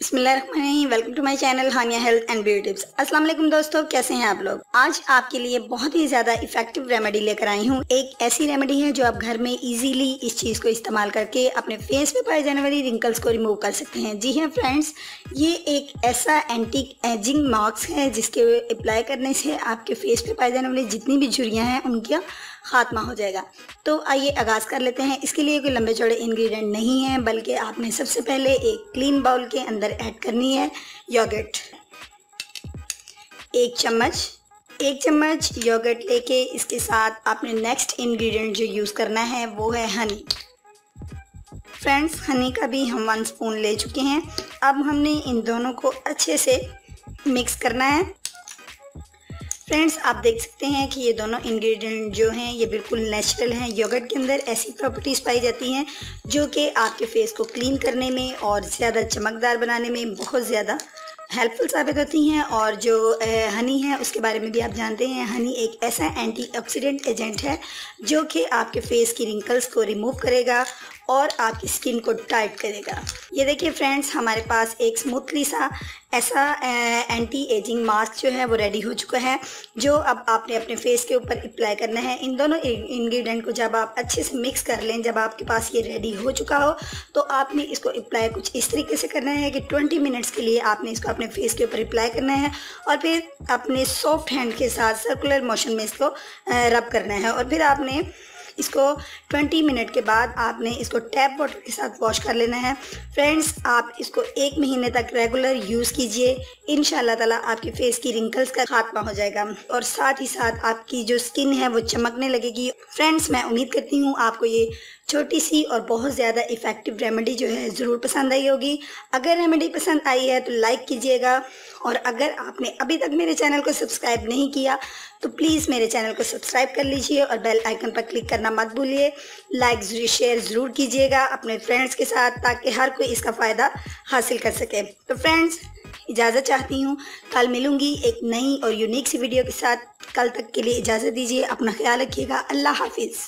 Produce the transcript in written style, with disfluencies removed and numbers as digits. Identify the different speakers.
Speaker 1: बिस्मिल्लाहिर्रहमानिर्रहीम। Welcome to my channel Hania health and beauty tips. अस्सलाम वालेकुम दोस्तों, कैसे हैं आप लोग। आज आपके लिए बहुत ही ज़्यादा इफेक्टिव रेमेडी लेकर आई हूँ। एक ऐसी रेमेडी है जो आप घर में इजीली इस चीज़ को इस्तेमाल करके अपने फेस पे पाई जाने वाली रिंकल्स को रिमूव कर सकते हैं। जी हाँ फ्रेंड्स, ये एक ऐसा एंटी एजिंग मास्क है जिसके अप्लाई करने से आपके फेस पे पाई जाने वाली जितनी भी झुर्रियाँ हैं उनका खात्मा हो जाएगा। तो आइए आगाज़ कर लेते हैं। इसके लिए कोई लंबे चौड़े इंग्रेडिएंट नहीं है, बल्कि आपने सबसे पहले एक क्लीन बाउल के अंदर ऐड करनी है योगर्ट। एक चम्मच योगर्ट लेके इसके साथ आपने नेक्स्ट इंग्रेडिएंट जो यूज़ करना है वो है हनी। फ्रेंड्स, हनी का भी हम 1 स्पून ले चुके हैं। अब हमने इन दोनों को अच्छे से मिक्स करना है। फ्रेंड्स, आप देख सकते हैं कि ये दोनों इंग्रेडिएंट जो हैं ये बिल्कुल नेचुरल हैं। योगर्ट के अंदर ऐसी प्रॉपर्टीज़ पाई जाती हैं जो कि आपके फेस को क्लीन करने में और ज़्यादा चमकदार बनाने में बहुत ज़्यादा हेल्पफुल साबित होती हैं। और जो हनी है उसके बारे में भी आप जानते हैं, हनी एक ऐसा एंटीऑक्सीडेंट एजेंट है जो कि आपके फेस की रिंकल्स को रिमूव करेगा और आपकी स्किन को टाइट करेगा। ये देखिए फ्रेंड्स, हमारे पास एक स्मूथली सा ऐसा एंटी एजिंग मास्क जो है वो रेडी हो चुका है, जो अब आपने अपने फेस के ऊपर अप्लाई करना है। इन दोनों इंग्रेडिएंट को जब आप अच्छे से मिक्स कर लें, जब आपके पास ये रेडी हो चुका हो, तो आपने इसको अप्लाई कुछ इस तरीके से करना है कि 20 मिनट्स के लिए आपने इसको अपने फेस के ऊपर अप्लाई करना है और फिर अपने सॉफ्ट हैंड के साथ सर्कुलर मोशन में इसको रब करना है। और फिर आपने इसको 20 मिनट के बाद आपने इसको टैप वाटर के साथ वॉश कर लेना है। फ्रेंड्स, आप इसको 1 महीने तक रेगुलर यूज़ कीजिए। इंशाल्लाह ताला आपके फेस की रिंकल्स का खात्मा हो जाएगा और साथ ही साथ आपकी जो स्किन है वो चमकने लगेगी। फ्रेंड्स, मैं उम्मीद करती हूँ आपको ये छोटी सी और बहुत ज़्यादा इफ़ेक्टिव रेमेडी जो है ज़रूर पसंद आई होगी। अगर रेमेडी पसंद आई है तो लाइक कीजिएगा, और अगर आपने अभी तक मेरे चैनल को सब्सक्राइब नहीं किया तो प्लीज़ मेरे चैनल को सब्सक्राइब कर लीजिए और बेल आइकन पर क्लिक करना मत भूलिए। लाइक शेयर ज़रूर कीजिएगा अपने फ्रेंड्स के साथ, ताकि हर कोई इसका फ़ायदा हासिल कर सके। तो फ्रेंड्स, इजाज़त चाहती हूँ। कल मिलूँगी एक नई और यूनिक सी वीडियो के साथ। कल तक के लिए इजाज़त दीजिए। अपना ख्याल रखिएगा। अल्लाह हाफिज़।